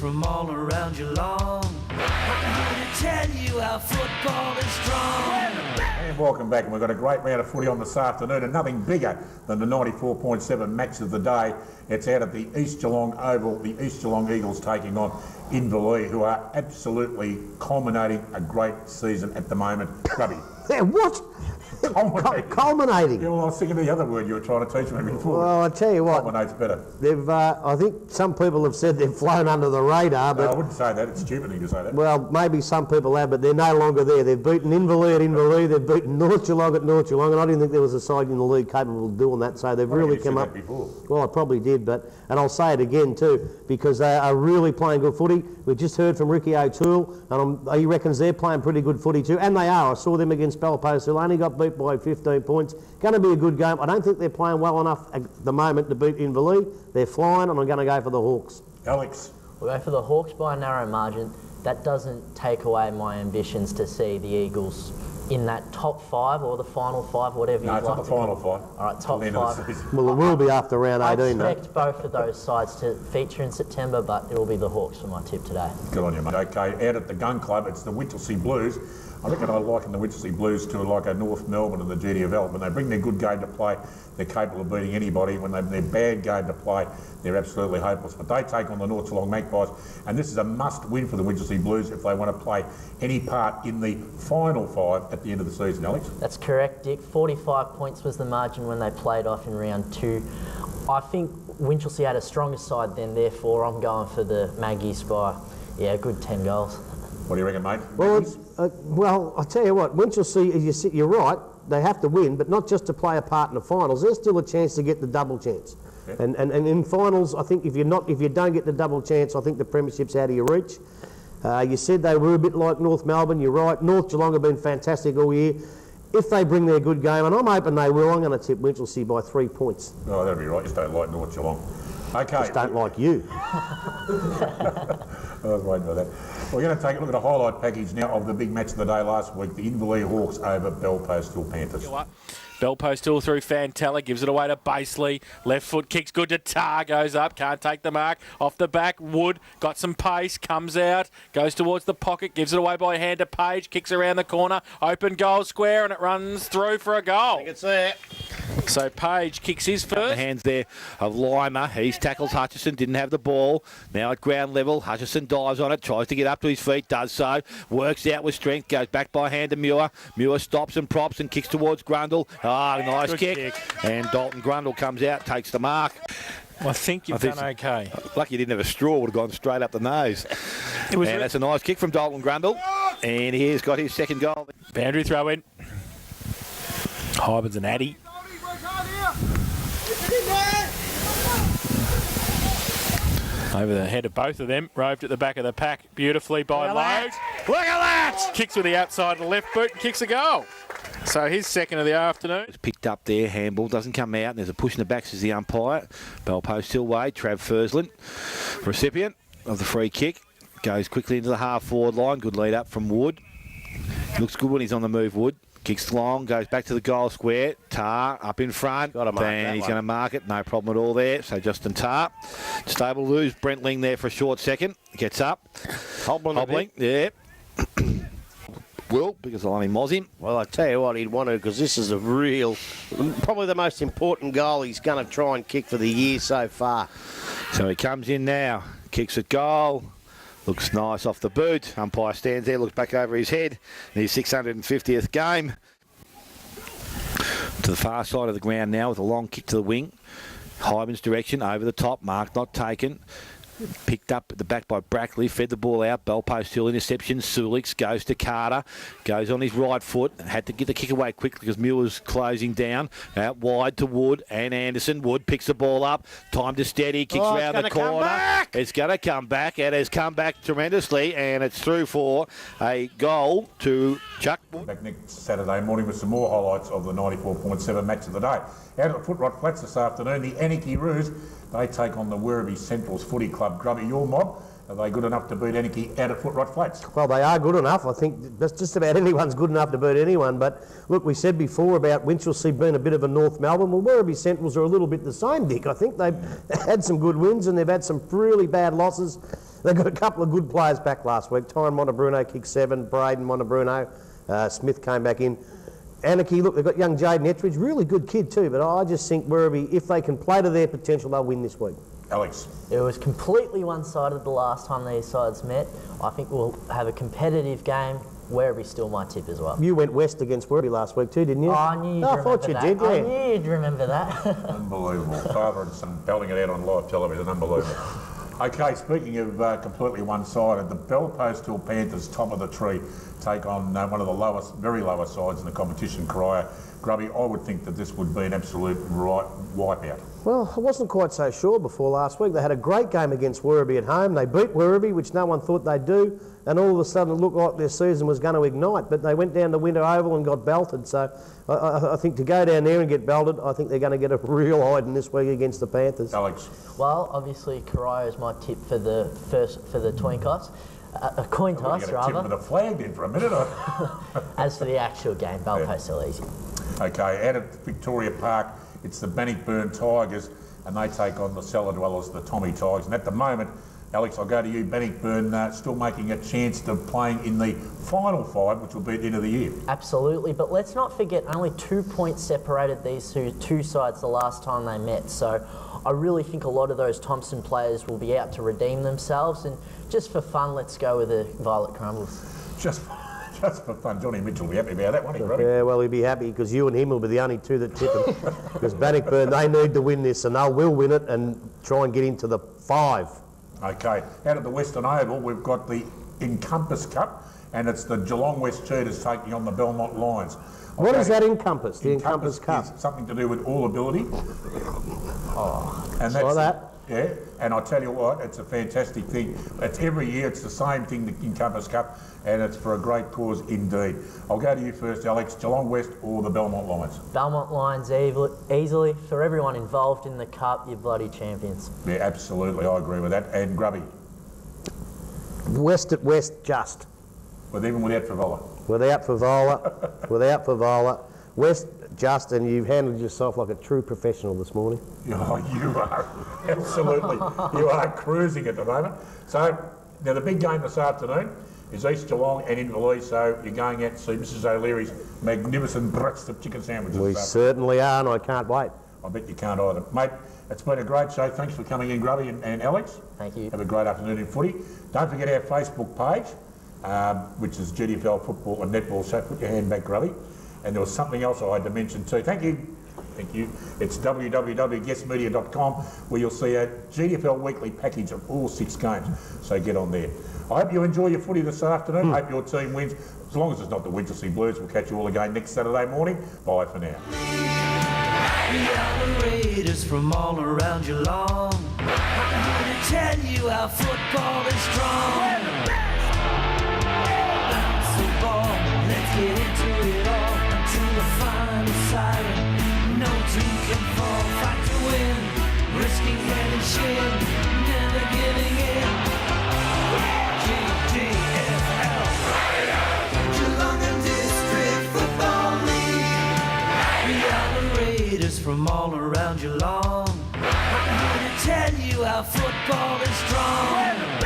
from all around Geelong. I'm here to tell you how football is strong. And welcome back, and we've got a great round of footy on this afternoon, and nothing bigger than the 94.7 match of the day. It's out at the East Geelong Oval, the East Geelong Eagles taking on Inverleigh, who are absolutely culminating a great season at the moment. Grubby. Yeah, what? Culminating. Yeah, well, I was thinking of the other word you were trying to teach me before. Well, I tell you what. Culminate's better. They've, I think some people have said they've flown under the radar, but... No, I wouldn't say that. It's stupid thing to say that. Well, maybe some people have, but they're no longer there. They've beaten Inverleigh at Inverleigh, they've beaten North Geelong at North Geelong, and I didn't think there was a side in the league capable of doing that, so they've really come up... Before. Well, I probably did, and I'll say it again too, because they are really playing good footy. We just heard from Ricky O'Toole, and he reckons they're playing pretty good footy too, and they are. I saw them against Bellpost, who only got beat by 15 points. Going to be a good game. I don't think they're playing well enough at the moment to beat Inverleigh. They're flying, and I'm going to go for the Hawks. Alex. We'll go for the Hawks by a narrow margin. That doesn't take away my ambitions to see the Eagles in that top 5 or the final 5, whatever you'd like to call it. No, it's not the final 5. All right, top 5. Well, it will be after round 18, I expect both of those sides to feature in September, but it will be the Hawks for my tip today. Good on you, mate. Okay, out at the Gun Club, it's the Winchelsea Blues. I reckon I liken the Winchelsea Blues to like a North Melbourne and the GDFL. When they bring their good game to play, they're capable of beating anybody. When they bring their bad game to play, they're absolutely hopeless. But they take on the North Geelong Magpies, and this is a must-win for the Winchelsea Blues if they want to play any part in the final 5 at the end of the season, Alex. That's correct, Dick. 45 points was the margin when they played off in round 2. I think Winchelsea had a stronger side then, therefore I'm going for the Maggies by, a good 10 goals. What do you reckon, mate? Well, I'll tell you what, Winchelsea, you're right, they have to win, but not just to play a part in the finals. There's still a chance to get the double chance. Yeah. And in finals, I think if you don't get the double chance, I think the premiership's out of your reach. You said they were a bit like North Melbourne, you're right. North Geelong have been fantastic all year. If they bring their good game, and I'm hoping they will, I'm going to tip Winchelsea by 3 points. Oh, that'll be right. Just don't like North Geelong. Okay. Just don't like you. I was waiting for that. We're going to take a look at a highlight package now of the big match of the day last week, the Inverleigh Hawks over Bellpost Hill Panthers. Bellpost Hill through Fantella, gives it away to Baseley. Left foot kicks good to Tar, goes up, can't take the mark. Off the back, Wood, got some pace, comes out, goes towards the pocket, gives it away by hand to Page, kicks around the corner, open goal square, and it runs through for a goal. I think it's there. So Page kicks his first. The hands there of Lima. He tackles Hutchison, didn't have the ball. Now at ground level, Hutchison dives on it, tries to get up to his feet, does so. Works out with strength, goes back by hand to Muir. Muir stops and props and kicks towards Grundle. Ah, nice kick. And Dalton Grundle comes out, takes the mark. I think you've done okay. Lucky you didn't have a straw, would have gone straight up the nose. And that's a nice kick from Dalton Grundle. And he's got his second goal. Boundary throw in. Hybern's and Addy. Over the head of both of them, roved at the back of the pack beautifully by Lowe. Look at that! Kicks with the outside of the left boot and kicks a goal. So his second of the afternoon. It's picked up there, handball, doesn't come out, and there's a push in the back, says the umpire. Bellpost still way, Trav Fursland, recipient of the free kick. Goes quickly into the half-forward line, good lead up from Wood. Looks good when he's on the move, Wood. Kicks long, goes back to the goal square. Tar up in front. And he's going to mark it. No problem at all there. So Justin Tar. Stable lose. Brentling there for a short second. Gets up. Hobbling. Yeah. Will, because I'll only moz him. Well, I tell you what, he'd want to, because this is probably the most important goal he's going to try and kick for the year so far. So he comes in now. Kicks at goal. Looks nice off the boot. Umpire stands there, looks back over his head. In his 650th game. To the far side of the ground now with a long kick to the wing. Hyman's direction, over the top. Mark not taken. Picked up at the back by Brackley, fed the ball out. Bellpost Hill interception. Sulix goes to Carter, goes on his right foot. Had to get the kick away quickly because Muir's closing down. Out wide to Wood and Anderson. Wood picks the ball up. Time to steady, kicks round the corner. It's going to come back. It has come back tremendously, and it's through for a goal to Chuck Wood. Back next Saturday morning with some more highlights of the 94.7 match of the day. Out at the Footrot Flats this afternoon, the Anarchy Roos, they take on the Werribee Central's Footy Club. Grubby, your mob, are they good enough to beat Anarchy out at Footrot Flats? Well, they are good enough. I think that's just about anyone's good enough to beat anyone. But look, we said before about Winchelsea being a bit of a North Melbourne. Well, Werribee Centrals are a little bit the same, Dick. I think they've had some good wins and they've had some really bad losses. They got a couple of good players back last week. Tyron Montebruno kicked 7, Braden Montebruno, Smith came back in. Anarchy, look, they've got young Jaden Etheridge, really good kid too, but I just think Werribee, if they can play to their potential, they'll win this week. Alex. It was completely one-sided the last time these sides met. I think we'll have a competitive game. Werribee's still my tip as well. You went west against Werribee last week too, didn't you? Oh, I knew you'd I thought you remember that. did, yeah. I knew you'd remember that. Unbelievable. Father and son belting it out on live television. Unbelievable. Okay, speaking of completely one-sided, the Bellpost Hill Panthers, top of the tree, take on one of the lowest, very lowest sides in the competition, Crier. Grubby, I would think that this would be an absolute wipeout. Well, I wasn't quite so sure before last week. They had a great game against Werribee at home. They beat Werribee, which no one thought they'd do, and all of a sudden it looked like their season was going to ignite, but they went down to Winter Oval and got belted. So I think to go down there and get belted, I think they're going to get a real hiding this week against the Panthers. Alex. Well, obviously, Corio is my tip for the coin toss. A coin toss, Tip rather. with a flag in for a minute. As for the actual game, Bellpost Hill easy. Okay, out at Victoria Park, it's the Bannockburn Tigers, and they take on the cellar dwellers, the Tommy Tigers. And at the moment, Alex, I'll go to you. Bannockburn still making a chance of playing in the final 5, which will be at the end of the year. Absolutely, but let's not forget only 2 points separated these two sides the last time they met. So I really think a lot of those Thompson players will be out to redeem themselves. And just for fun, let's go with the Violet Crumbles. Just for fun. Johnny Mitchell will be happy about that, won't he, Grubby? Yeah, well, he'll be happy because you and him will be the only two that tip him. Because Bannockburn, they need to win this, and they will win it and try and get into the 5. Okay, out of the Western Oval, we've got the Encompass Cup, and it's the Geelong West Cheetahs taking on the Belmont Lions. What does that encompass, the Encompass Cup? Is something to do with all ability. And that's like that. Yeah, and I tell you what, it's a fantastic thing. It's every year, it's the same thing, the Encompass Cup, and it's for a great cause indeed. I'll go to you first, Alex. Geelong West or the Belmont Lions? Belmont Lions easily. For everyone involved in the cup, you're bloody champions. Yeah, absolutely, I agree with that. And Grubby? West at West, just. Even without Frivola? Without Favola. West, just, and you've handled yourself like a true professional this morning. Oh, you are. Absolutely. You are cruising at the moment. So, now the big game this afternoon is East Geelong and Inverleigh, so you're going out to see Mrs O'Leary's magnificent breakfast of chicken sandwiches. We certainly are, and I can't wait. I bet you can't either. Mate, it's been a great show. Thanks for coming in, Grubby and Alex. Thank you. Have a great afternoon in footy. Don't forget our Facebook page, which is GDFL Football and Netball, so put your hand back, Grubby. And there was something else I had to mention too. Thank you. Thank you. It's www.guestmedia.com, where you'll see a GDFL weekly package of all 6 games. So get on there. I hope you enjoy your footy this afternoon. Hope your team wins. As long as it's not the Winchelsea Blues, we'll catch you all again next Saturday morning. Bye for now. We are the Raiders from all around Geelong. I'm here to tell you how football is strong. Bounce the ball, let's get into it all. Until the final siren, no team can fall. Fight to win, risking head and shin, never giving in. GDFL, Geelong and District Football League. We are the Raiders from all around Geelong. I'm here to tell you how football is strong.